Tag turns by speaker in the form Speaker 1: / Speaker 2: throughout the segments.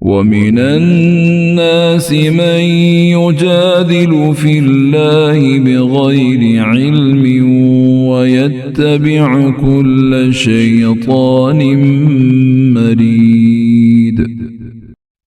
Speaker 1: ومن الناس من يجادل في الله بغير علم ويتبع كل شيطان مريد।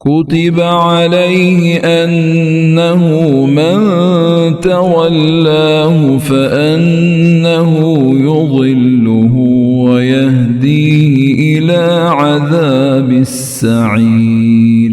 Speaker 1: كتب عليه أنه من تولاه فأنه يضله ويهديه إلى عذاب السعير।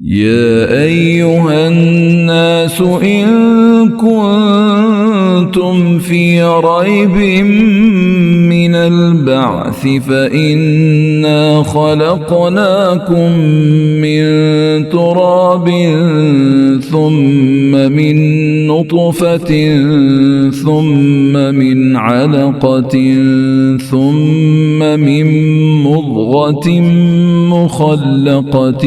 Speaker 1: يا أيها الناس إن كنتم في ريب من البعث فإنا خلقناكم من تراب ثم من نطفة ثم من علقة ثم من مضغة مخلقة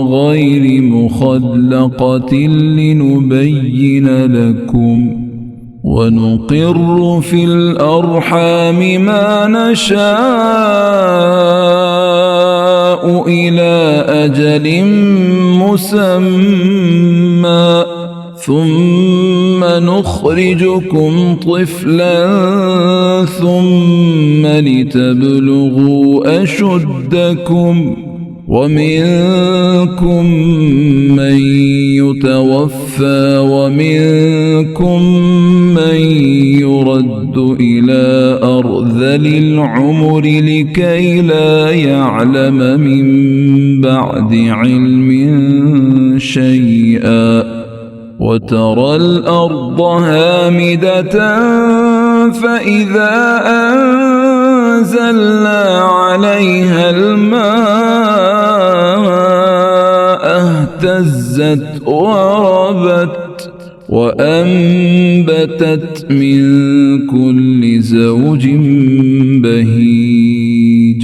Speaker 1: وغير مخلقة لنبين لكم ونقر في الأرحام ما نشاء إلى أجل مسمى ثم نخرجكم طفلا ثم لتبلغوا أشدكم ومنكم من يتوفى ومنكم من يرد إلى أرذل العمر لكي لا يعلم من بعد علم شيئا وترى الأرض هامدة فإذا أنزلنا عليها الماء اهتزت وربت وأنبتت من كل زوج بهيج।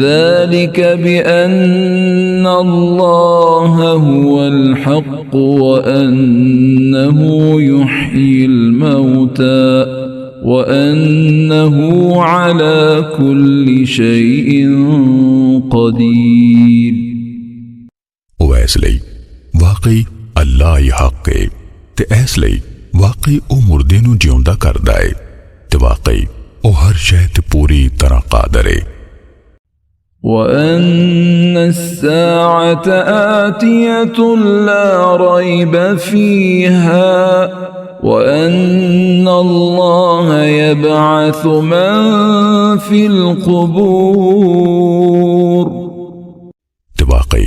Speaker 1: ذلك بأن الله هو الحق وأنه يحيي الموتى وأنه على كل شيء قدير।
Speaker 2: ਉਹ ਇਸ ਲਈ ਵਾਕਈ ਅੱਲਾਹ ਹੀ ਹੱਕ ਹੈ ਤੇ ਇਸ ਲਈ ਵਾਕਈ ਉਹ ਮੁਰਦੇ ਨੂੰ ਜਿਉਂਦਾ ਕਰਦਾ ਹੈ ਤੇ ਵਾਕਈ ਉਹ ਹਰ ਸ਼ੈ ਤੇ ਪੂਰੀ ਤਰ੍ਹਾਂ ਕਾਦਰ ਹੈ।
Speaker 1: وأن الساعة آتية لا ريب فيها وأن الله يبعث من في القبور
Speaker 2: ਤੇ ਵਾਕਈ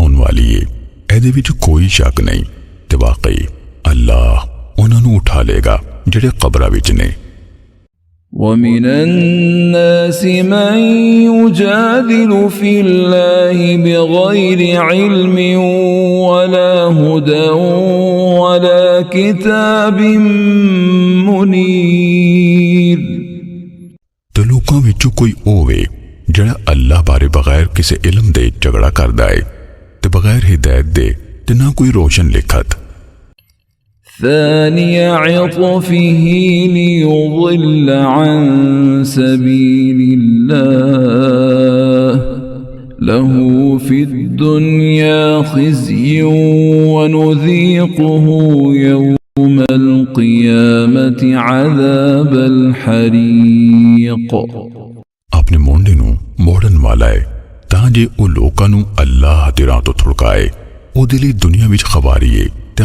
Speaker 2: ਆਉਣ ਵਾਲੀ ਹੈ ਇਹਦੇ ਵਿੱਚ ਕੋਈ ਸ਼ੱਕ ਨਹੀਂ ਤੇ ਵਾਕਈ ਅੱਲਾਹ ਉਹਨਾਂ ਨੂੰ ਉਠਾ ਲੇਗਾ ਜਿਹੜੇ ਕਬਰਾਂ ਵਿੱਚ ਨੇ।
Speaker 1: ومن الناس من يجادل في الله بغير علم ولا هدى ولا كتاب منير
Speaker 2: ਤੇ ਲੋਕਾਂ ਵਿੱਚੋਂ ਕੋਈ ਹੋਵੇ ਜਿਹੜਾ ਅੱਲਾਹ ਬਾਰੇ ਬਗੈਰ ਕਿਸੇ ਇਲਮ ਦੇ ਝਗੜਾ ਕਰਦਾ ਹੈ ਤੇ ਬਗੈਰ ਹਿਦਾਇਤ ਦੇ ਤੇ ਨਾ ਕੋਈ ਰੋਸ਼ਨ ਲਿਖਤ।
Speaker 1: ثاني عطفه ليضل عن سبيل الله له في الدنيا خزي ونذيقه يوم القيامة عذاب الحريق।
Speaker 2: ਆਪਣੇ ਮੁੰਡੇ ਨੂੰ ਮੋੜਨ ਵਾਲਾ ਹੈ ਤਾਂ ਜੇ ਉਹ ਲੋਕਾਂ ਨੂੰ ਅੱਲਾਹ ਦੇ ਰਾਹ ਤੋਂ ਥੁੜਕਾਏ ਉਹਦੇ ਲਈ ਦੁਨੀਆ ਵਿੱਚ ਖਵਾਰੀ ਹੈ ਤੇ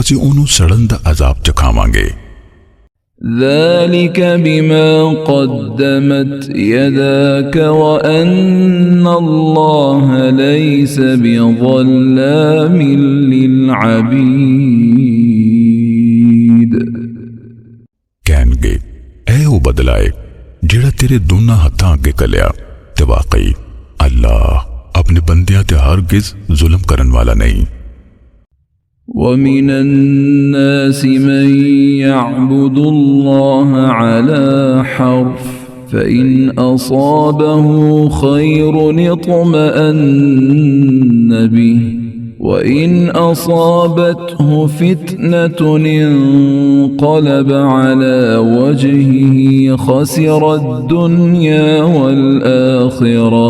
Speaker 2: ਅਸੀਂ ਉਹਨੂੰ ਸੜਨ ਦਾ ਅਜ਼ਾਬ ਚਖਾਵਾਂਗੇ।
Speaker 1: ذلك بما قدمت يداك وأن الله ليس بظلام للعبيد
Speaker 2: ਕਹਿਣਗੇ ਇਹ ਉਹ ਬਦਲਾ ਹੈ ਜਿਹੜਾ ਤੇਰੇ ਦੋਨਾਂ ਹੱਥਾਂ ਅੱਗੇ ਕਲਿਆ ਤੇ ਵਾਕਈ ਅੱਲਾਹ ਆਪਣੇ ਬੰਦਿਆਂ ਤੇ ਹਰਗਿਜ਼ ਜ਼ੁਲਮ ਕਰਨ ਵਾਲਾ ਨਹੀਂ।
Speaker 1: ومن الناس من يعبد الله على حرف فإن أصابه خير اطمأن به وإن أصابته فتنة انقلب على وجهه خسر الدنيا والآخرة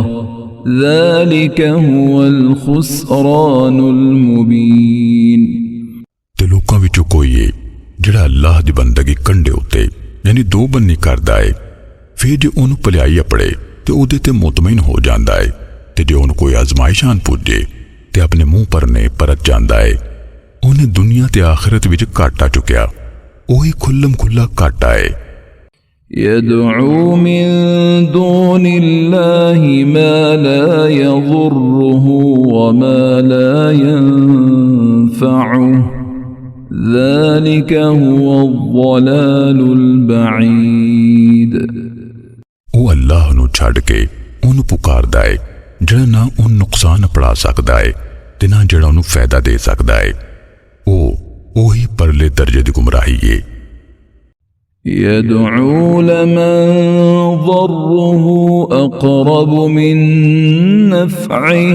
Speaker 1: ذلك هو الخسران المبين।
Speaker 2: ਤੇ ਲੋਕਾਂ ਵਿੱਚੋਂ ਕੋਈ ਹੈ ਜਿਹੜਾ ਅੱਲਾਹ ਦੀ ਬੰਦਗੀ ਕੰਡੇ ਉੱਤੇ ਯਾਨੀ ਦੋ ਬੰਨੀ ਕਰਦਾ ਹੈ ਫਿਰ ਜੇ ਉਹਨੂੰ ਭਲਾਈ ਅਪੜੇ ਤੇ ਉਹਦੇ ਤੇ ਮੁਤਮਈਨ ਹੋ ਜਾਂਦਾ ਹੈ ਤੇ ਜੇ ਉਹਨੂੰ ਕੋਈ ਆਜ਼ਮਾਇਸ਼ ਆਣ ਪੁੱਜੇ ਤੇ ਆਪਣੇ ਮੂੰਹ ਪਰਨੇ ਪਰਤ ਜਾਂਦਾ ਹੈ ਉਹਨੇ ਦੁਨੀਆ ਤੇ ਆਖਿਰਤ ਵਿੱਚ ਘਾਟਾ ਚੁੱਕਿਆ ਉਹੀ ਖੁੱਲਮ ਖੁੱਲਾ ਘਾਟਾ ਹੈ।
Speaker 1: يدعو من دون الله ما لا يضره وما لا ينفعه ذلك هو الضلال البعيد।
Speaker 2: ਉਹ ਅੱਲਾਹ ਨੂੰ ਛੱਡ ਕੇ ਉਹਨੂੰ ਪੁਕਾਰਦਾ ਹੈ ਜਿਹੜਾ ਨਾ ਉਹ ਨੁਕਸਾਨ ਪੜਾ ਸਕਦਾ ਹੈ ਤੇ ਨਾ ਜਿਹੜਾ ਉਹਨੂੰ ਫਾਇਦਾ ਦੇ ਸਕਦਾ ਹੈ ਉਹੀ ਪਰਲੇ ਦਰਜੇ ਦੀ ਗੁੰਮਰਾਹੀ ਹੈ।
Speaker 1: يدعو لمن ضره أقرب من نفعه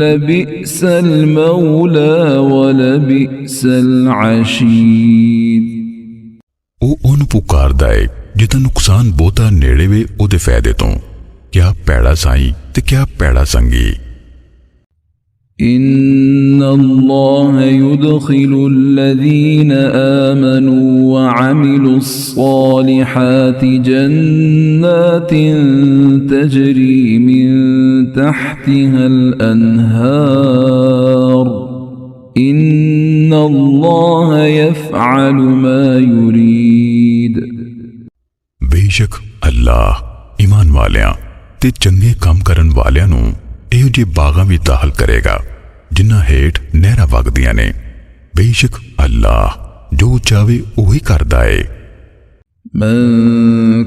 Speaker 1: لبئس المولى ولبئس العشير
Speaker 2: ਉਹ ਉਹਨੂੰ ਪੁਕਾਰਦਾ ਹੈ ਜਿਹਦਾ ਨੁਕਸਾਨ ਬਹੁਤਾ ਨੇੜੇ ਵੇ ਉਹਦੇ ਫਾਇਦੇ ਤੋਂ ਕਿਆ ਪੈੜਾ ਸਾਈਂ ਤੇ ਕਿਆ ਪੈੜਾ ਸੰਗੀ।
Speaker 1: إن الله يدخل الذين آمنوا وعملوا الصالحات جنات تجري من تحتها الأنهار إن الله يفعل ما يريد।
Speaker 2: ਬੇਸ਼ੱਕ ਅੱਲਾਹ ਈਮਾਨ ਵਾਲਿਆਂ ਤੇ ਚੰਗੇ ਕੰਮ ਕਰਨ ਵਾਲਿਆਂ ਨੂੰ ਇਹੋ ਜਿਹੇ ਬਾਗਾਂ ਵਿੱਚ ਦਾਖਲ ਕਰੇਗਾ ਜਿਨ੍ਹਾਂ ਹੇਠ ਨਹਿਰਾਂ ਵਗਦੀਆਂ ਨੇ। ਬੇਸ਼ੱਕ ਅੱਲਾਹ ਜੋ ਚਾਹੇ ਉਹੀ ਕਰਦਾ ਹੈ।
Speaker 1: من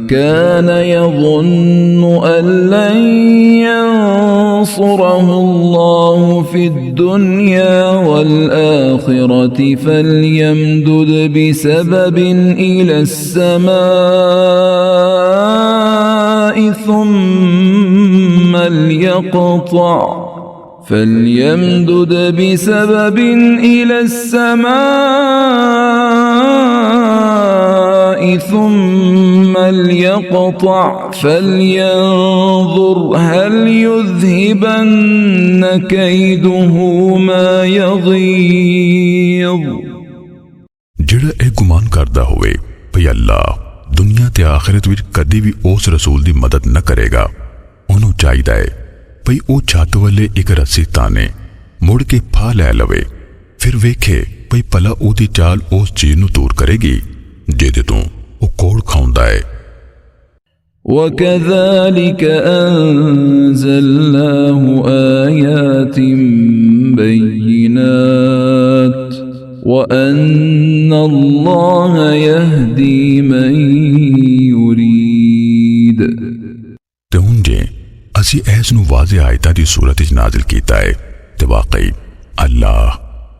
Speaker 1: كان يظن أن لن ينصره الله في الدنيا والآخرة فليمدد بسبب إلى السماء ثم ليقطع فليمدد بسبب إلى السماء ثم ليقطع فلينظر هل يذهبن كيده ما يغيظ।
Speaker 2: ਜਿਹੜਾ ਇਹ ਗੁਮਾਨ ਕਰਦਾ ਹੋਵੇ ਭਈ ਅੱਲਾ ਦੁਨੀਆ ਤੇ ਆਖਿਰਤ ਵਿੱਚ ਕਦੀ ਵੀ ਉਸ ਰਸੂਲ ਦੀ ਮਦਦ ਨਾ ਕਰੇਗਾ, ਉਹਨੂੰ ਚਾਹੀਦਾ ਹੈ ਭਈ ਉਹ ਛੱਤ ਵੱਲੇ ਇੱਕ ਰੱਸੀ ਤਾਨੇ ਮੁੜ ਕੇ ਫਾਹ ਲੈ ਲਵੇ, ਫਿਰ ਵੇਖੇ ਭਈ ਭਲਾ ਉਹਦੀ ਚਾਲ ਉਸ ਚੀਜ਼ ਨੂੰ ਦੂਰ ਕਰੇਗੀ ਜਿਹਦੇ ਤੋਂ ਉਹ ਕੋਲ ਖਾਉਂਦਾ ਹੈ।
Speaker 1: وكذلك أنزلناه آيات بينات وأن الله يهدي من يريد।
Speaker 2: ਤੇ ਹੁਣ ਜੇ ਅਸੀਂ ਇਸ ਨੂੰ ਵਾਜ਼ਿਹ ਆਇਤਾਂ ਦੀ ਸੂਰਤ ਵਿੱਚ ਨਾਜ਼ਿਲ ਕੀਤਾ ਹੈ ਤੇ ਵਾਕਈ ਅੱਲਾਹ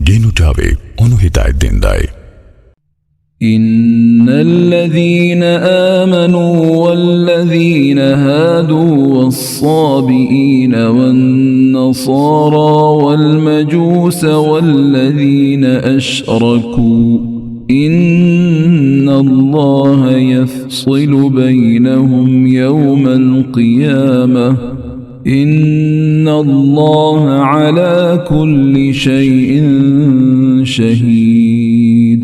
Speaker 2: ਜਿਹਨੂੰ ਚਾਹੇ ਉਹਨੂੰ ਹਿਦਾਇਤ ਦਿੰਦਾ ਹੈ।
Speaker 1: إن الذين آمنوا والذين هادوا والصابئين والنصارى والمجوس والذين أشركوا إن الله يفصل بينهم يوم القيامة إن الله على كل شيء شهيد۔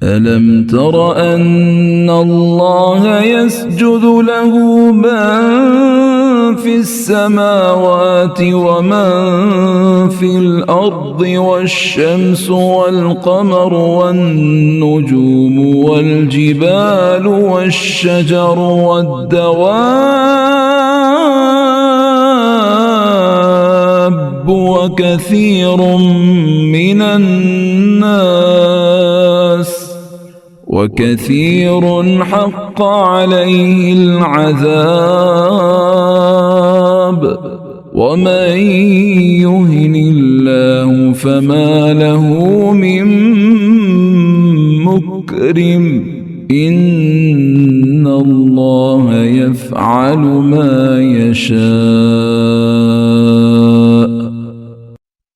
Speaker 1: ألم تر أن الله يسجد له من في السماوات ومن في الأرض والشمس والقمر والنجوم والجبال والشجر والدواب وكثير من الناس وكثير حق عليه العذاب ومن يهن الله فما له من مكرم إن الله يفعل ما يشاء۔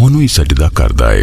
Speaker 2: ਉਹਨੂੰ ਹੀ ਸਜਦਾ ਕਰਦਾ ਹੈ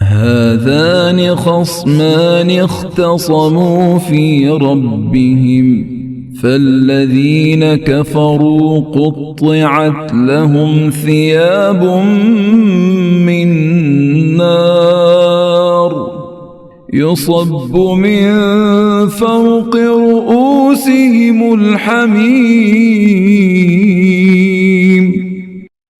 Speaker 1: هذان خصمان اختصموا في ربهم فالذين كفروا قطعت لهم ثياب من نار يصب من فوق رؤوسهم الحميم۔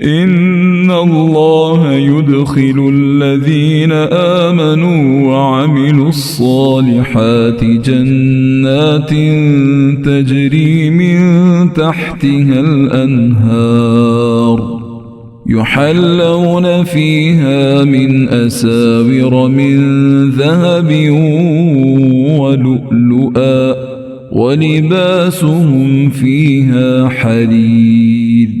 Speaker 1: إن الله يدخل الذين آمنوا وعملوا الصالحات جنات تجري من تحتها الأنهار يحلون فيها من أساور من ذهب ولؤلؤا ولباسهم فيها حرير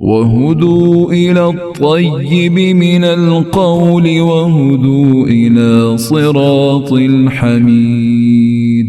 Speaker 1: وهدوا إلى الطيب من القول وهدوا إلى صراط الحميد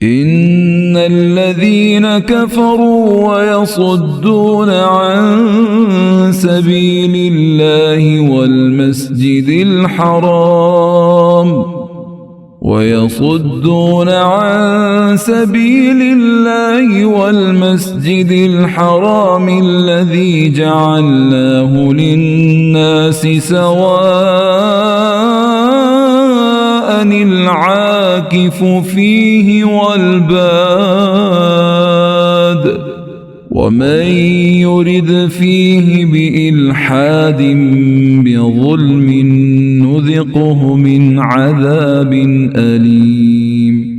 Speaker 1: إن الذين كفروا ويصدون عن سبيل الله والمسجد الحرام ويصدون عن سبيل الله والمسجد الحرام الذي جعلناه للناس سواء العاكف فيه والباد ومن يرد فيه بإلحاد بظلم نذقه من عذاب أليم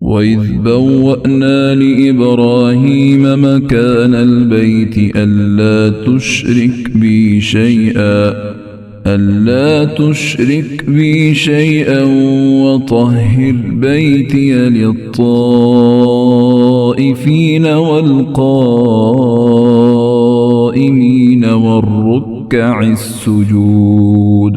Speaker 1: وإذ بوأنا لإبراهيم مكان البيت ألا تشرك بي شيئا وطهر بيتي للطائفين والقائمين والركع السجود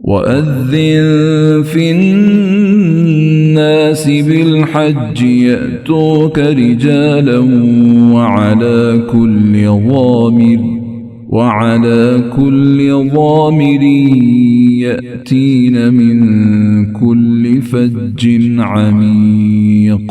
Speaker 1: وأذن في الناس بالحج يأتوك رجالا وعلى كل ضامر يأتين من كل فج عميق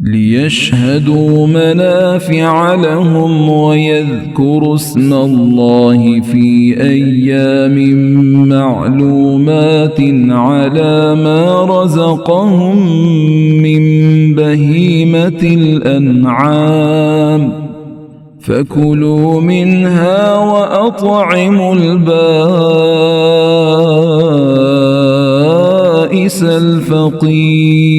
Speaker 1: ليشهدوا منافع لهم ويذكروا اسم الله في أيام معلومات على ما رزقهم من بهيمة الأنعام فكلوا منها وأطعموا البائس الفقير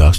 Speaker 2: 10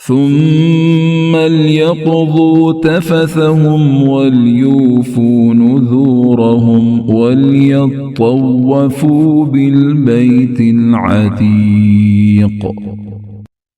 Speaker 1: ثم ليقضوا تفثهم وليوفوا نذورهم وليطوفوا بالبيت العتيق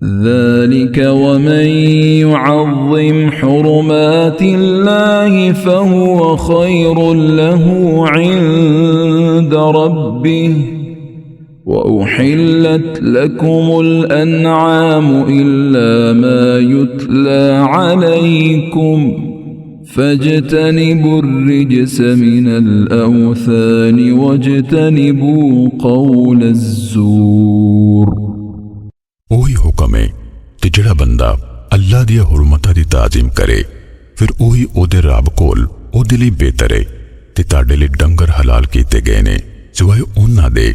Speaker 1: ذلك ومن يعظم حرمات الله فهو خير له عند ربه وأحلت لكم الأنعام إلا ما يتلى عليكم فاجتنبوا الرجس من الأوثان واجتنبوا قول الزور।
Speaker 2: ਉਹੀ ਹੁਕਮ ਹੈ ਤੇ ਜਿਹੜਾ ਬੰਦਾ ਅੱਲਾ ਦੀਆਂ ਹੁਰਮਤਾਂ ਦੀ ਤਾਜ਼ੀਮ ਕਰੇ ਫਿਰ ਉਹੀ ਉਹਦੇ ਰੱਬ ਕੋਲ ਉਹਦੇ ਲਈ ਬਿਹਤਰ ਹੈ ਤੇ ਤੁਹਾਡੇ ਲਈ ਡੰਗਰ ਹਲਾਲ ਕੀਤੇ ਗਏ ਨੇ ਸਿਵਾਏ ਉਹਨਾਂ ਦੇ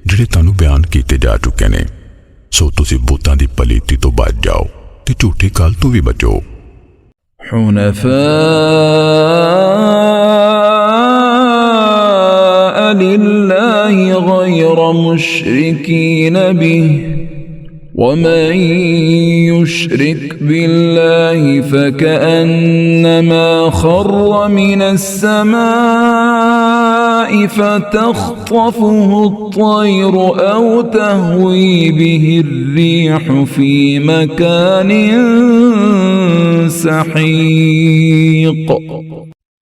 Speaker 2: ਜਿਹੜੇ ਤੁਹਾਨੂੰ ਬਿਆਨ ਕੀਤੇ ਜਾ ਚੁੱਕੇ ਨੇ। ਸੋ ਤੁਸੀਂ ਬੁੱਤਾਂ ਦੀ ਪਲੀਤੀ ਤੋਂ ਬਚ ਜਾਓ ਤੇ ਝੂਠੀ ਗੱਲ ਤੋਂ ਵੀ ਬਚੋ।
Speaker 1: حنفاء لله غير مشركين به ومن يشرك بالله فكأنما خر من السماء فتخطفه الطير أو تهوي به الريح في مكان سحيق।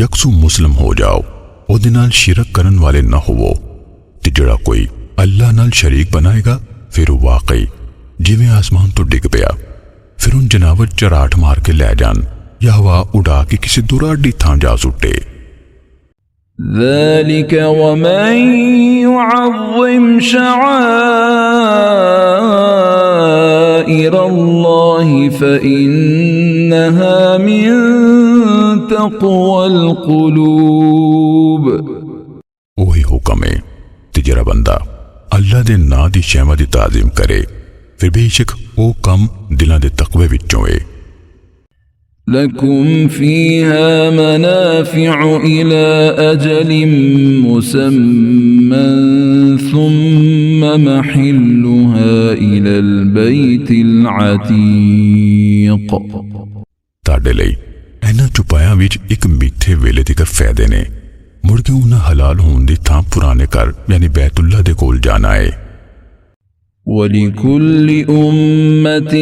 Speaker 2: ਯਕਸੂ ਮੁਸਲਮ ਹੋ ਜਾਓ ਉਹਦੇ ਨਾਲ ਸ਼ਿਰਕ ਕਰਨ ਵਾਲੇ ਨਾ ਹੋਵੋ ਤੇ ਜਿਹੜਾ ਕੋਈ ਅੱਲਾਹ ਨਾਲ ਸ਼ਰੀਕ ਬਣਾਏਗਾ ਫਿਰ ਉਹ ਵਾਕਈ ਜਿਵੇਂ ਆਸਮਾਨ ਤੋਂ ਡਿੱਗ ਪਿਆ ਫਿਰ ਉਹ ਜਨਾਵਰ ਚਰਾਟ ਮਾਰ ਕੇ ਲੈ ਜਾਣ ਜਾਂ ਹਵਾ ਉਡਾ ਕੇ ਕਿਸੇ ਦੁਰਾਡੀ ਥਾਂ ਜਾ ਸੁੱਟੇ।
Speaker 1: ذلك ومن يعظم شعائر الله فإنها من تقوى القلوب।
Speaker 2: ਉਹੀ ਹੁਕਮ ਹੈ ਤੇ ਜਿਹੜਾ ਬੰਦਾ ਅੱਲਾ ਦੇ ਨਾਂ ਦੀ ਸ਼ੈਵਾਂ ਦੀ ਤਾਜ਼ੀਮ ਕਰੇ ਫਿਰ ਬੇਸ਼ੱਕ ਉਹ ਕੰਮ ਦਿਲਾਂ ਦੇ ਤਕਵੇ ਵਿੱਚੋਂ ਹੈ।
Speaker 1: لكم فيها منافع إلى أجل مسمى ثم محلها إلى البيت العتيق।
Speaker 2: ਤੁਹਾਡੇ ਲਈ ਇਹਨਾਂ ਚੁਪਾਇਆਂ ਵਿੱਚ ਇੱਕ ਮਿੱਥੇ ਵੇਲੇ ਤੱਕ ਫਾਇਦੇ ਨੇ ਮੁੜ ਕੇ ਉਹਨਾਂ ਹਲਾਲ ਹੋਣ ਦੀ ਥਾਂ ਪੁਰਾਣੇ ਘਰ ਯਾਨੀ ਬੈਤੁੱਲਾ ਦੇ ਕੋਲ ਜਾਣਾ ਹੈ।
Speaker 1: ولكل أمة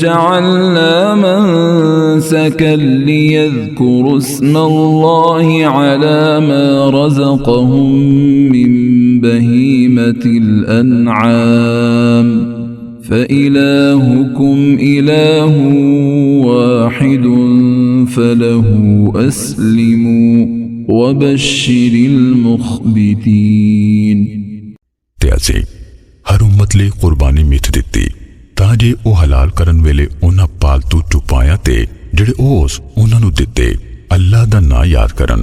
Speaker 1: جعلنا منسكا ليذكروا اسم الله على ما رزقهم من بهيمة الأنعام فإلهكم إله واحد فله أسلموا وبشر المخبتين।
Speaker 2: ਤੇ ਅਸੀਂ ਹਰ ਉਮਤ ਲਈ ਕੁਰਬਾਨੀ ਮਿੱਥ ਦਿੱਤੀ ਤਾਂ ਜੇ ਉਹ ਹਲਾਲ ਕਰਨ ਵੇਲੇ ਉਹਨਾਂ ਪਾਲਤੂ ਚੁਪਾਇਆਂ ਤੇ ਜਿਹੜੇ ਉਹਨਾਂ ਨੂੰ ਦਿੱਤੇ ਅੱਲਾ ਦਾ ਨਾਂ ਯਾਦ ਕਰਨ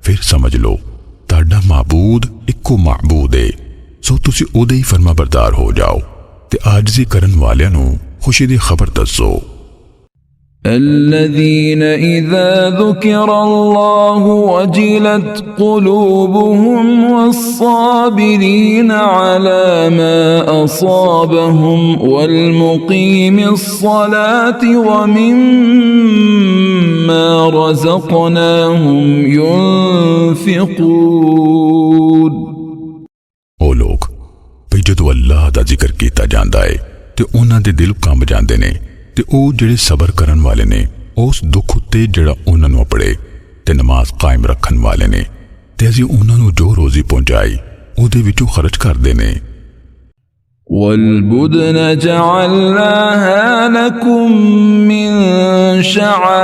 Speaker 2: ਫਿਰ ਸਮਝ ਲਓ ਤੁਹਾਡਾ ਮਾਬੂਦ ਇੱਕੋ ਮਾਬੂਦ ਹੈ ਸੋ ਤੁਸੀਂ ਉਹਦੇ ਹੀ ਫਰਮਾਬਰਦਾਰ ਹੋ ਜਾਓ ਤੇ ਆਜਜ਼ੀ ਕਰਨ ਵਾਲਿਆਂ ਨੂੰ ਖੁਸ਼ੀ ਦੀ ਖਬਰ ਦੱਸੋ।
Speaker 1: الذين إذا ذكر الله وجلت قلوبهم والصابرين على ما أصابهم والمقيم الصلاة ومما رزقناهم ينفقون।
Speaker 2: ਉਹ ਲੋਕ ਵੀ ਜਦੋਂ ਅੱਲਾਹ ਦਾ ਜ਼ਿਕਰ ਕੀਤਾ ਜਾਂਦਾ ਹੈ ਤੇ ਉਹਨਾਂ ਦੇ ਦਿਲ ਕੰਬ ਜਾਂਦੇ ਨੇ ਤੇ ਉਹ ਜਿਹੜੇ ਸਬਰ ਕਰਨ ਵਾਲੇ ਨੇ ਉਸ ਦੁੱਖ ਉੱਤੇ ਜਿਹੜਾ ਉਹਨਾਂ ਨੂੰ ਅਪੜੇ ਤੇ ਨਮਾਜ਼ ਕਾਇਮ ਰੱਖਣ ਵਾਲੇ ਨੇ ਤੇ ਅਸੀਂ ਉਹਨਾਂ ਨੂੰ ਜੋ ਰੋਜ਼ੀ ਪਹੁੰਚਾਈ ਉਹਦੇ ਵਿੱਚੋਂ ਖਰਚ ਕਰਦੇ ਨੇ।
Speaker 1: والبدن جعلناها لكم من شعائر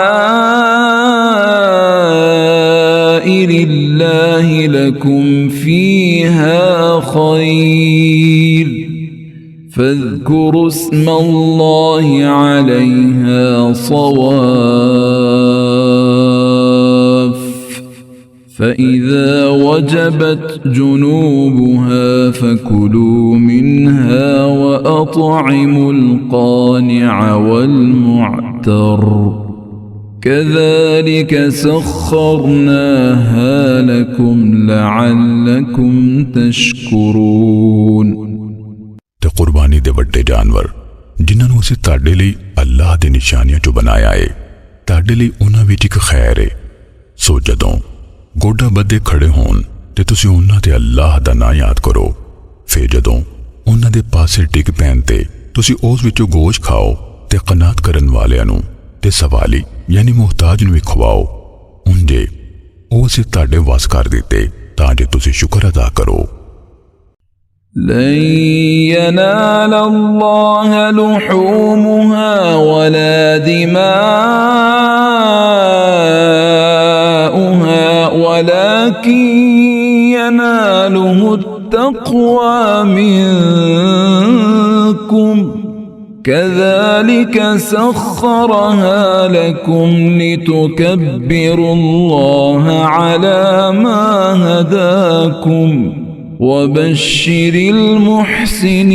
Speaker 1: الله لكم فيها خير فاذكروا اسم الله عليها صواف فإذا وجبت جنوبها فكلوا منها وأطعموا القانع والمعتر كذلك سخرناها لكم لعلكم تشكرون।
Speaker 2: ਤੇ ਕੁਰਬਾਨੀ ਦੇ ਵੱਡੇ ਜਾਨਵਰ ਜਿਨ੍ਹਾਂ ਨੂੰ ਅਸੀਂ ਤੁਹਾਡੇ ਲਈ ਅੱਲਾਹ ਦੇ ਨਿਸ਼ਾਨੀਆਂ ਚੋਂ ਬਣਾਇਆ ਹੈ ਤੁਹਾਡੇ ਲਈ ਉਹਨਾਂ ਵਿੱਚ ਇੱਕ ਖੈਰ ਹੈ। ਸੋ ਜਦੋਂ ਗੋਡਾ ਬੱਧੇ ਖੜੇ ਹੋਣ ਤੇ ਤੁਸੀਂ ਉਹਨਾਂ ਤੇ ਅੱਲਾਹ ਦਾ ਨਾਂ ਯਾਦ ਕਰੋ ਫਿਰ ਜਦੋਂ ਉਹਨਾਂ ਦੇ ਪਾਸੇ ਡਿੱਗ ਪੈਣ ਤੇ ਤੁਸੀਂ ਉਸ ਵਿੱਚੋਂ ਗੋਸ਼ਤ ਖਾਓ ਤੇ ਕਨਾਤ ਕਰਨ ਵਾਲਿਆਂ ਨੂੰ ਤੇ ਸਵਾਲੀ ਯਾਨੀ ਮੁਹਤਾਜ ਨੂੰ ਵੀ ਖਵਾਓ ਉਂਝੇ ਉਹ ਅਸੀਂ ਤੁਹਾਡੇ ਵਾਸ ਕਰ ਦਿੱਤੇ ਤਾਂ ਜੇ ਤੁਸੀਂ ਸ਼ੁਕਰ ਅਦਾ ਕਰੋ।
Speaker 1: لن ينال الله لحومها ولا دماؤها ولكن يناله التقوى منكم كذلك سخرها لكم لتكبروا الله على ما هداكم وبشر المحسنين।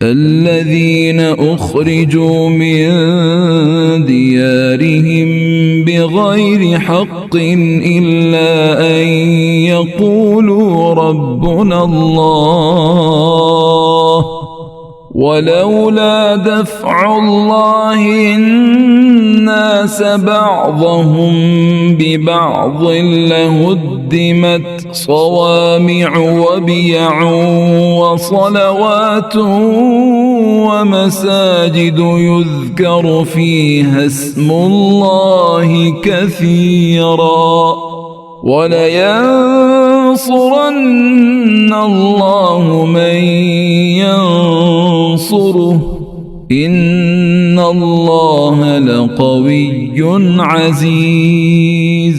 Speaker 1: الذين أخرجوا من ديارهم بغير حق إلا أن يقولوا ربنا الله ولولا دفع الله الناس بعضهم ببعض لهدمت صوامع وبيع وصلوات ومساجد يذكر فيها اسم الله كثيرا ولينصرن الله من ينصره إن الله لقوي عزيز।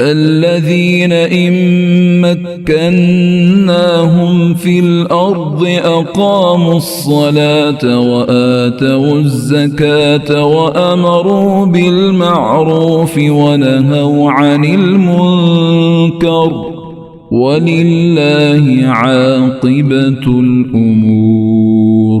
Speaker 1: الذين إن مكناهم في الأرض أقاموا الصلاة وآتوا الزكاة وأمروا بالمعروف ونهوا عن المنكر ولله عاقبة الأمور।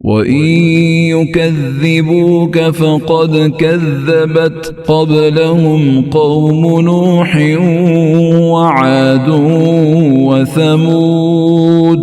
Speaker 1: وَإِن يُكَذِّبُوكَ فَقَدْ كَذَّبَتْ قَبْلَهُمْ قَوْمُ نُوحٍ وَعَادٌ وَثَمُودَ।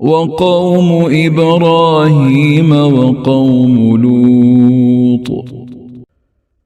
Speaker 1: وَقَوْمُ إِبْرَاهِيمَ وَقَوْمُ لُوطٍ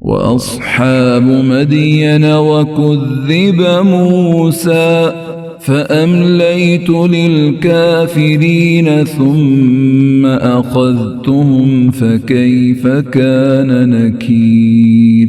Speaker 1: وَأَصْحَابُ مَدْيَنَ وَكُذِّبَ مُوسَى فَأَمْلَيْتُ لِلْكَافِرِينَ ثُمَّ أَخَذْتُهُمْ فَكَيْفَ كَانَ نَكِيرِ।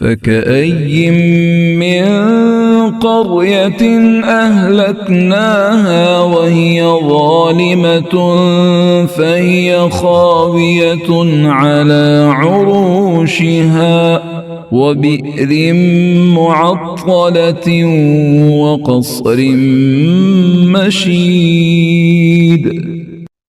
Speaker 1: فكأي من قرية أهلكناها وهي ظالمة فهي خاوية على عروشها وبئر معطلة وقصر مشيد।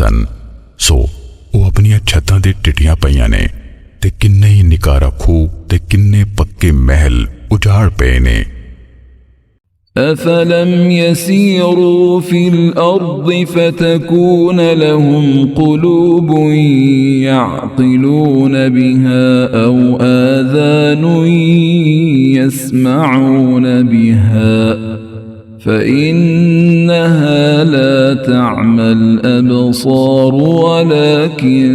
Speaker 2: ਸਨ। ਸੋ ਉਹ ਆਪਣੀਆਂ ਛੱਤਾਂ ਦੇ ਟਿੱਟੀਆਂ ਪਈਆਂ ਨੇ ਤੇ ਕਿੰਨੇ ਹੀ ਨਿਕਾਰਾ ਖੂਹ ਤੇ ਕਿੰਨੇ ਪੱਕੇ ਮਹਿਲ ਉਜਾੜ ਪਏ ਨੇ।
Speaker 1: أفلم يسيروا في الأرض فتكون لهم قلوب يعقلون بها أو آذان يسمعون بها فإنها لا تعمى الأبصار ولكن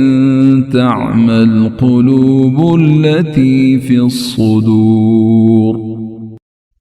Speaker 1: تعمى القلوب التي في الصدور।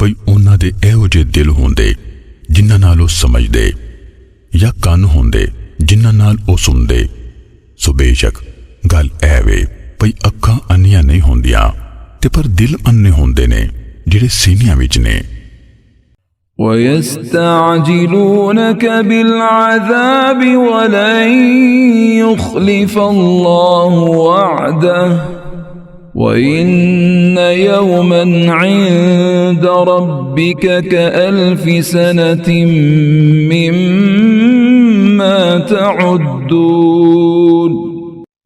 Speaker 2: ਭਈ ਉਹਨਾਂ ਦੇ ਇਹੋ ਜਿਹੇ ਦਿਲ ਹੁੰਦੇ ਜਿਨ੍ਹਾਂ ਨਾਲ ਉਹ ਸਮਝਦੇ ਜਾਂ ਕੰਨ ਹੁੰਦੇ ਜਿਨ੍ਹਾਂ ਨਾਲ ਉਹ ਸੁਣਦੇ। ਸੋ ਬੇਸ਼ੱਕ ਗੱਲ ਇਹ ਵੇ ਭਈ ਅੱਖਾਂ ਅੰਨੀਆਂ ਨਹੀਂ ਹੁੰਦੀਆਂ ਤੇ ਪਰ ਦਿਲ ਅੰਨੇ ਹੁੰਦੇ ਨੇ ਜਿਹੜੇ ਸੀਨਿਆਂ ਵਿੱਚ ਨੇ।
Speaker 1: ويستعجلونك بالعذاب ولن يخلف الله وعده وإن يوما عند ربك كألف سنة مما تعدون।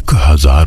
Speaker 2: 1000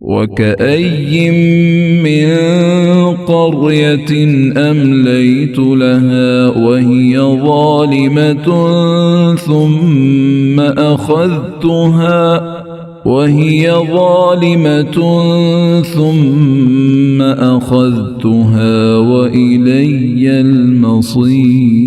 Speaker 1: وكأي من قرية أمليت لها وهي ظالمة ثم أخذتها وإلي المصير।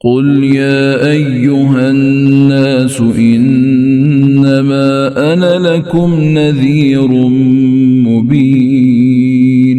Speaker 1: قل يا أيها الناس إنما أنا لكم نذير مبين।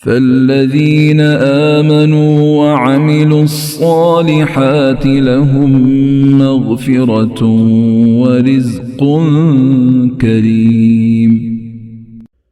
Speaker 1: فالذين آمنوا وعملوا الصالحات لهم مغفرة ورزق كريم।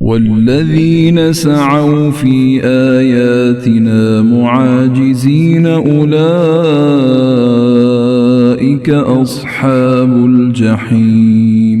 Speaker 1: والذين سعوا في آياتنا معاجزين أولئك أصحاب الجحيم।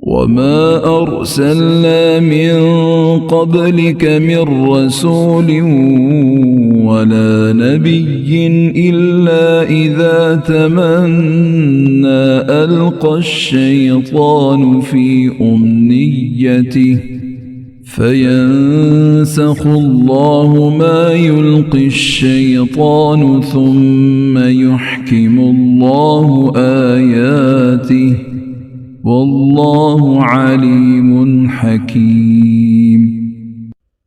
Speaker 1: وما أرسلنا من قبلك من رسول ولا نبي إلا إذا تمنى ألقى الشيطان في أمنيته فينسخ الله ما يلقي الشيطان ثم يحكم الله آياته والله عليم حكيم।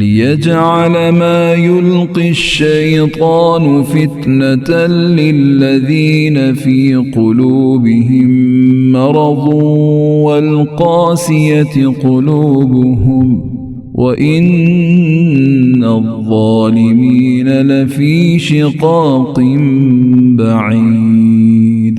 Speaker 1: ليجعل ما يلقي الشيطان فتنة للذين في قلوبهم مرض والقاسية قلوبهم وإن الظالمين لفي شقاق بعيد।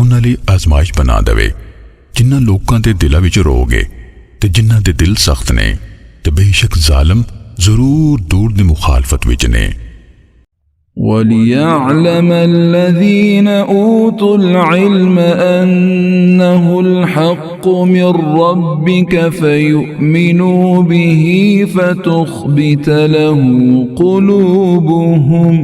Speaker 2: ਉਹਨਾਂ ਲਈ ਆਜ਼ਮਾਇਸ਼ ਬਣਾ ਦੇਵੇ। ਜਿਨ੍ਹਾਂ ਲੋਕਾਂ ਦੇ ਦਿਲਾਂ ਵਿੱਚ ਰੋਗ ਹੈ ਤੇ ਜਿਨ੍ਹਾਂ ਦੇ ਦਿਲ ਸਖਤ ਨੇ ਤੇ ਬੇਸ਼ੱਕ ਜ਼ਾਲਮ ਜ਼ਰੂਰ ਦੂਰ ਦੀ ਮੁਖਾਲਫਤ ਵਿੱਚ ਨੇ।
Speaker 1: وَلِيَعْلَمَ الَّذِينَ أُوتُوا الْعِلْمَ أَنَّهُ الْحَقُّ مِنْ رَبِّكَ فَيُؤْمِنُوا بِهِ فَتُخْبِتَ لَهُ قُلُوبُهُمْ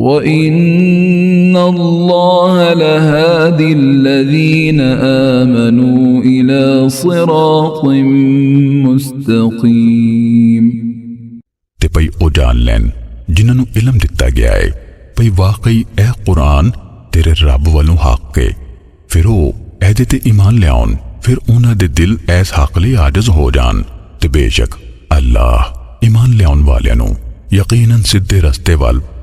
Speaker 1: وَإِنَّ اللَّهَ لَهَادِي الَّذِينَ آمَنُوا إِلَى صِرَاطٍ مُسْتَقِيمٍ।
Speaker 2: ਤੇ ਭਈ ਉਹ ਜਾਣ ਲੈਣ ਜਿਨ੍ਹਾਂ ਨੂੰ ਇਲਮ ਦਿੱਤਾ ਗਿਆ ਹੈ ਭਈ ਵਾਕਈ ਇਹ ਕੁਰਾਨ ਤੇਰੇ ਰੱਬ ਵੱਲੋਂ ਹੱਕ ਹੈ। ਫਿਰ ਉਹ ਇਹਦੇ ਤੇ ਈਮਾਨ ਲਿਆਉਣ, ਫਿਰ ਉਹਨਾਂ ਦੇ ਦਿਲ ਇਸ ਹੱਕ ਲਈ ਆਜਜ਼ ਹੋ ਜਾਣ ਤੇ ਬੇਸ਼ੱਕ ਅੱਲਾਹ ਈਮਾਨ ਲਿਆਉਣ ਵਾਲਿਆਂ ਨੂੰ ਯਕੀਨਨ ਸਿੱਧੇ ਰਸਤੇ ਵੱਲ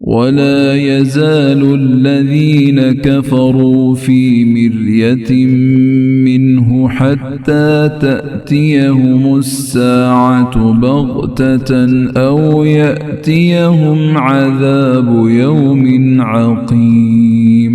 Speaker 1: ولا يزال الذين كفروا في مرية منه حتى تأتيهم الساعة بغتة أو يأتيهم عذاب يوم عقيم।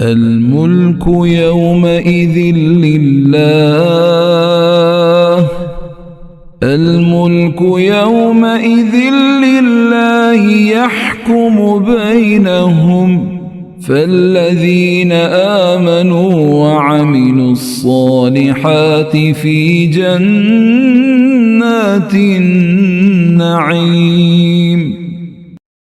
Speaker 1: الملك يومئذ لله الملك يومئذ لله يحكم بينهم فالذين آمنوا وعملوا الصالحات في جنات النعيم।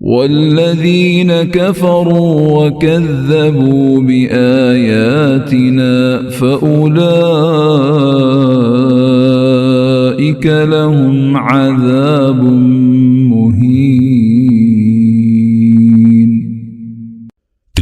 Speaker 1: والذين كفروا وكذبوا بآياتنا فأولئك لهم عذاب مهين।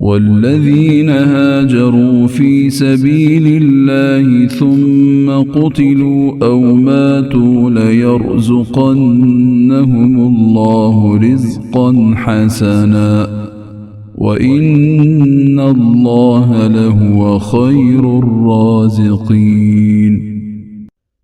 Speaker 1: والذين هاجروا في سبيل الله ثم قتلوا أو ماتوا ليرزقنهم الله رزقا حسنا وإن الله لهو خير الرازقين।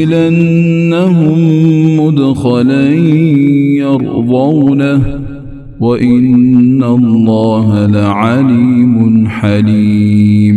Speaker 1: ليدخلنهم مدخلا يرضونه وإن الله لعليم حليم।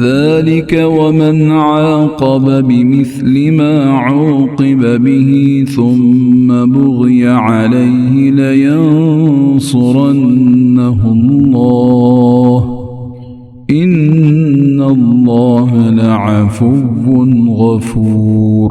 Speaker 1: ذلك ومن عاقب بمثل ما عوقب به ثم بغي عليه لينصرنه الله إن الله لعفو غفور।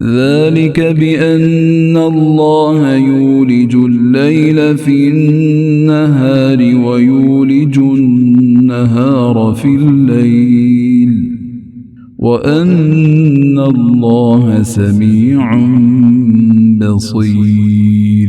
Speaker 1: ذلك بأن الله يولج الليل في النهار ويولج النهار في الليل وأن الله سميع بصير।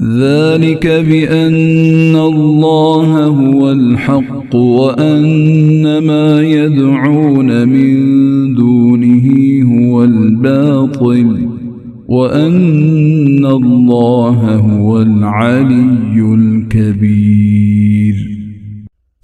Speaker 1: ذلك بأن الله هو الحق وأن ما يدعون من دونه هو الباطل وأن الله هو العلي الكبير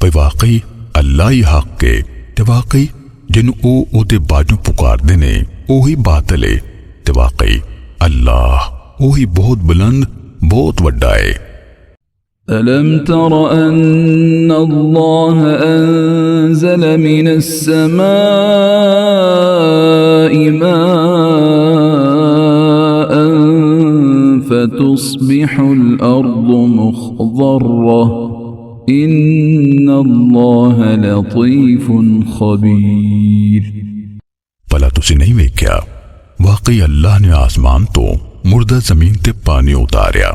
Speaker 2: ਭਈ ਵਾਕਈ ਅੱਲਾ ਹੀ ਹੱਕ ਹੈ ਤੇ ਵਾਕਈ ਜਿਹਨੂੰ ਉਹ ਉਹਦੇ ਬਾਝੋਂ ਪੁਕਾਰਦੇ ਨੇ ਉਹੀ ਬਾਤਲ ਹੈ ਤੇ ਵਾਕਈ ਅੱਲਾਹ ਉਹੀ ਬਹੁਤ ਬੁਲੰਦ ਬਹੁਤ ਵੱਡਾ ਹੈ
Speaker 1: ألم تر أن الله أنزل من السماء ماء فتصبح الأرض مخضرة إن الله لطيف خبير
Speaker 2: ਭਲਾ ਤੁਸੀਂ ਨਹੀਂ ਵੇਖਿਆ ਵਾਕਈ ਅੱਲਾਹ ਨੇ ਆਸਮਾਨ ਤੋਂ ਮੁਰਦਾ ਜ਼ਮੀਨ ਤੇ ਪਾਣੀ ਉਤਾਰਿਆ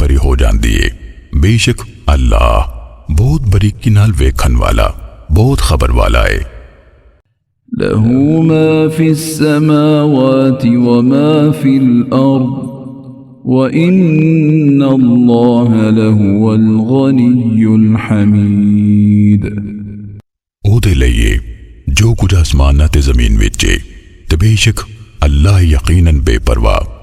Speaker 2: ਭਰੀ ਹੋ ਜਾਂਦੀ ਏ ਬੇਸ਼ੱਕ ਅੱਲਾਹ ਬਹੁਤ ਬਰੀਕੀ ਨਾਲ ਵੇਖਣ ਵਾਲਾ ਬਹੁਤ ਖਬਰ ਵਾਲਾ ਏ
Speaker 1: له ما في السماوات وما في الأرض وإن الله لهو الغني الحميد
Speaker 2: ਉਹਦੇ ਲਈ ਏ ਜੋ ਕੁਝ ਆਸਮਾਨਾਂ ਤੇ ਜ਼ਮੀਨ ਵਿੱਚ ਏ ਤੇ ਬੇਸ਼ੱਕ ਅੱਲਾਹ ਯਕੀਨਨ ਬੇਪਰਵਾਹ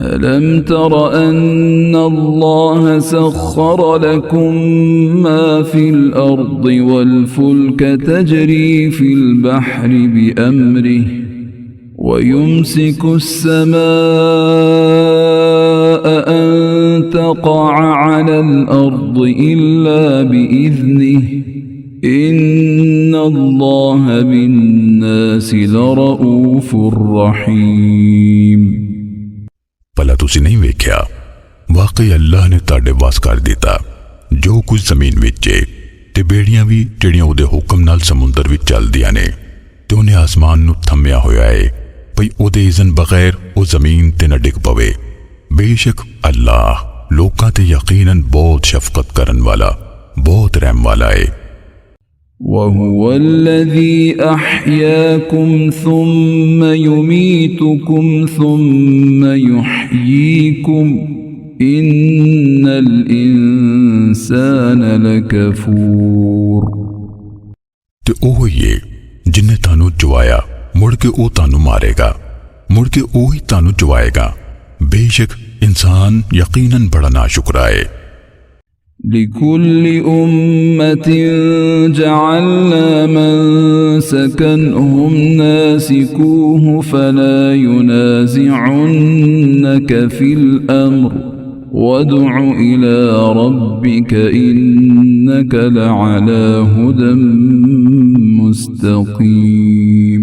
Speaker 1: ألم تر أن الله سخر لكم ما في الأرض والفلك تجري في البحر بأمره ويمسك السماء أن تقع على الأرض إلا بإذنه إن الله بالناس لرؤوف رحيم
Speaker 2: ਭਲਾ ਤੁਸੀਂ ਨਹੀਂ ਵੇਖਿਆ ਵਾਕਈ ਅੱਲਾਹ ਨੇ ਤੁਹਾਡੇ ਵਾਸ ਕਰ ਦਿੱਤਾ ਜੋ ਕੁਝ ਜ਼ਮੀਨ ਵਿੱਚ ਹੈ ਤੇ ਬੇੜੀਆਂ ਵੀ ਜਿਹੜੀਆਂ ਉਹਦੇ ਹੁਕਮ ਨਾਲ ਸਮੁੰਦਰ ਵਿੱਚ ਚੱਲਦੀਆਂ ਨੇ ਤੇ ਉਹਨੇ ਆਸਮਾਨ ਨੂੰ ਥੰਮਿਆ ਹੋਇਆ ਹੈ ਭਈ ਉਹਦੇ ਇਜ਼ਨ ਬਗੈਰ ਉਹ ਜ਼ਮੀਨ ਤੇ ਨਾ ਡਿੱਗ ਪਵੇ ਬੇਸ਼ੱਕ ਅੱਲਾਹ ਲੋਕਾਂ ਤੇ ਯਕੀਨਨ ਬਹੁਤ ਸ਼ਫਕਤ ਕਰਨ ਵਾਲਾ ਬਹੁਤ ਰਹਿਮ ਵਾਲਾ ਹੈ
Speaker 1: وهو الذي أحياكم ثم يميتكم ثم يحييكم إن الإنسان لكفور
Speaker 2: ਤੇ ਉਹ ਹੀ ਹੈ ਜਿਨੇ ਤੁਹਾਨੂੰ ਜਵਾਇਆ ਮੁੜ ਕੇ ਉਹ ਤੁਹਾਨੂੰ ਮਾਰੇਗਾ ਮੁੜ ਕੇ ਉਹ ਹੀ ਤੁਹਾਨੂੰ ਜਵਾਏਗਾ ਬੇਸ਼ੱਕ ਇਨਸਾਨ ਯਕੀਨਨ ਬੜਾ ਨਾਸ਼ੁਕਰਾ ਹੈ
Speaker 1: لكل أمة جعلنا منسكا هم ناسكوه فلا ينازعنك في الأمر وادع إلى ربك إنك لعلى هدى مستقيم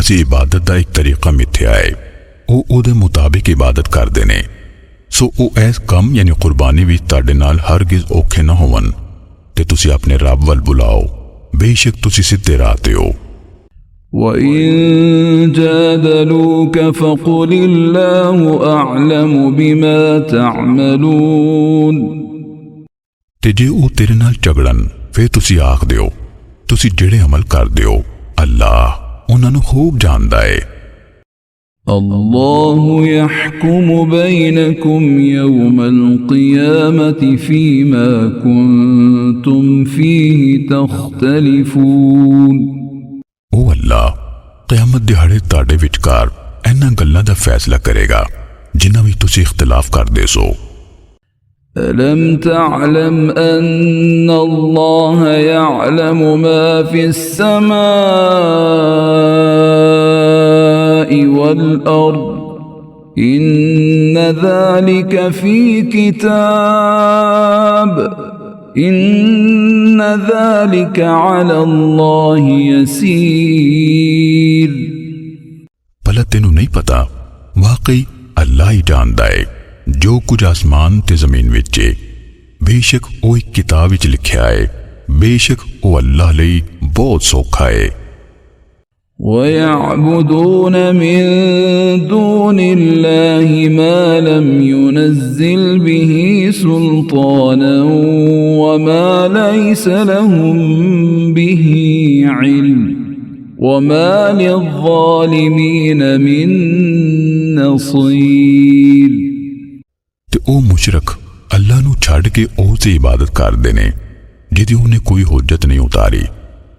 Speaker 2: ਅਸੀਂ ਇਬਾਦਤ ਦਾ ਇੱਕ ਤਰੀਕਾ ਮਿੱਥਿਆ ਹੈ ਉਹ ਉਹਦੇ ਮੁਤਾਬਿਕ ਇਬਾਦਤ ਕਰਦੇ ਨੇ ਸੋ ਉਹ ਐਸ ਕੰਮ ਯਾਨੀ ਕੁਰਬਾਨੀ ਵਿੱਚ ਤੁਹਾਡੇ ਨਾਲ ਹਰਗਿਜ਼ ਔਖੇ ਨਾ ਹੋਵਨ ਤੇ ਤੁਸੀਂ ਆਪਣੇ ਰੱਬ ਵੱਲ ਬੁਲਾਓ ਬੇਸ਼ੱਕ ਤੁਸੀਂ ਸਿੱਧੇ ਰਾਹ ਤੇ ਹੋ
Speaker 1: وَإِن جَادَلُوكَ فَقُلِ اللَّهُ أَعْلَمُ بِمَا تَعْمَلُونَ
Speaker 2: ਤੇ ਜੇ ਉਹ ਤੇਰੇ ਨਾਲ ਝਗੜਨ ਫਿਰ ਤੁਸੀਂ ਆਖ ਦਿਓ ਤੁਸੀਂ ਜਿਹੜੇ ਅਮਲ ਕਰਦੇ ਹੋ ਅੱਲਾਹ ਉਹਨਾਂ ਨੂੰ ਖੂਬ ਜਾਣਦਾ ਹੈ
Speaker 1: الله يحكم بينكم يوم القيامة فيما كنتم فيه تختلفون
Speaker 2: ਉਹ ਅੱਲਾਹ ਕਿਆਮਤ ਦਿਹਾੜੇ ਤੁਹਾਡੇ ਵਿਚਕਾਰ ਇਹਨਾਂ ਗੱਲਾਂ ਦਾ ਫੈਸਲਾ ਕਰੇਗਾ ਜਿਨ੍ਹਾਂ ਵਿੱਚ ਤੁਸੀਂ ਇਖਤਲਾਫ ਕਰਦੇ ਸੋ
Speaker 1: ألم تعلم أن الله يعلم ما في السماء والأرض إن ذلك في كتاب إن ذلك على الله يسير
Speaker 2: ਭਲਾ ਤੈਨੂੰ ਨਹੀਂ ਪਤਾ ਵਾਕਈ ਅੱਲਾਹ ਹੀ ਜਾਣਦਾ ਹੈ ਜੋ ਕੁਝ ਆਸਮਾਨ ਤੇ ਜ਼ਮੀਨ ਵਿੱਚ ਹੈ ਬੇਸ਼ੱਕ ਉਹ ਇੱਕ ਕਿਤਾਬ ਵਿੱਚ ਲਿਖਿਆ ਹੈ ਬੇਸ਼ੱਕ ਉਹ ਅੱਲਾਹ ਲਈ ਬਹੁਤ ਸੌਖਾ ਹੈ
Speaker 1: ويعبدون من دون الله ما لم ينزل به سلطانا وما ليس لهم به علم وما للظالمين من نصير
Speaker 2: ਤੇ ਉਹ ਮੁਸ਼ਰਕ ਅੱਲਾਹ ਨੂੰ ਛੱਡ ਕੇ ਉਸ ਦੀ ਇਬਾਦਤ ਕਰਦੇ ਨੇ ਜਿਹਦੀ ਉਹਨੇ ਕੋਈ ਹੁਜਤ ਨਹੀਂ ਉਤਾਰੀ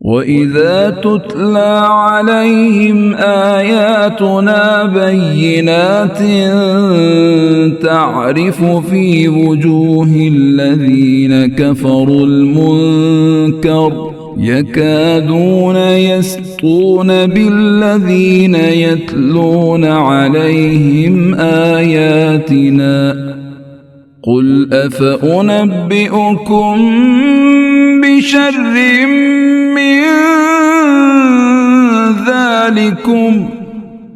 Speaker 1: وَإِذَا تُتْلَى عَلَيْهِمْ آيَاتُنَا بَيِّنَاتٍ تَعْرِفُ فِي وُجُوهِ الَّذِينَ كَفَرُوا الْمُنكَرَ يَكَادُونَ يَسْطُونَ بِالَّذِينَ يَتْلُونَ عَلَيْهِمْ آيَاتِنَا قُلْ أَفَأُنَبِّئُكُم بِشَرٍّ مِّن ذَلِكُمْ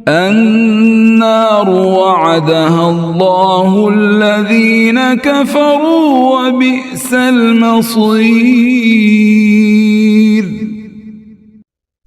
Speaker 1: النَّارُ وَعَدَهَا اللَّهُ الَّذِينَ كَفَرُوا وَبِئْسَ الْمَصِيرُ।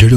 Speaker 2: ਜਿਹੜੇ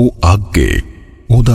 Speaker 2: ਉਹ ਅੱਗੇ ਉਹਦਾ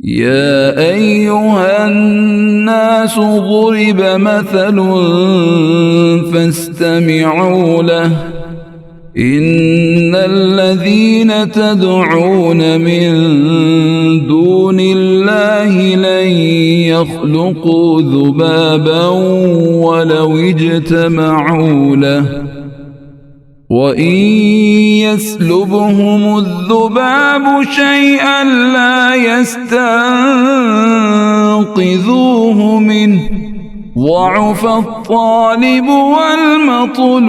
Speaker 1: يا أيها الناس ضرب مثل فاستمعوا له إن الذين تدعون من دون الله لن يخلقوا ذبابا ولو اجتمعوا له وإن يسلبهم الذباب شيئا لا يستنقذوه منه ضعف الطالب والمطلوب।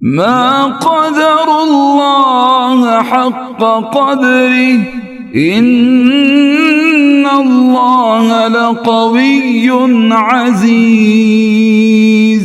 Speaker 1: ما قدر الله حق قدره إن الله لقوي عزيز।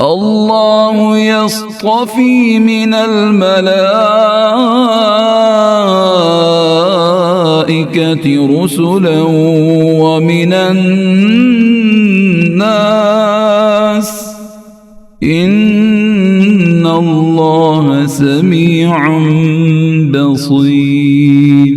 Speaker 1: الله يصطفي من الملائكة رسلا ومن الناس إن الله سميع بصير।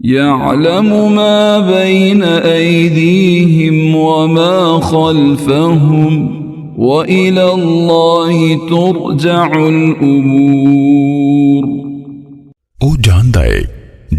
Speaker 1: يعلم ما بين أيديهم وما خلفهم وإلى الله ترجع الأمور।
Speaker 2: ਉਹ ਜਾਣਦਾ ਹੈ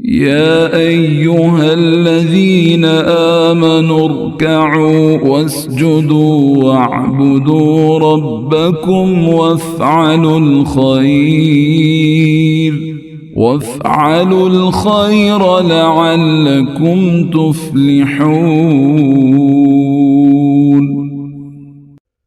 Speaker 1: يا أيها الذين آمنوا اركعوا واسجدوا واعبدوا ربكم وافعلوا الخير لعلكم تفلحون।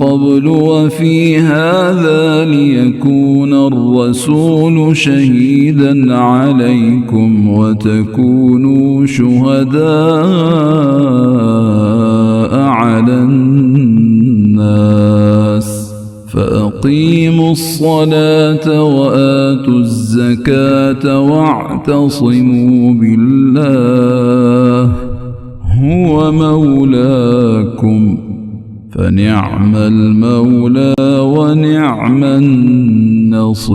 Speaker 1: قبل وفي هذا ليكون الرسول شهيدا عليكم وتكونوا شهداء على الناس فأقيموا الصلاة وآتوا الزكاة واعتصموا بالله هو مولاكم فنعم المولى ونعم النصير।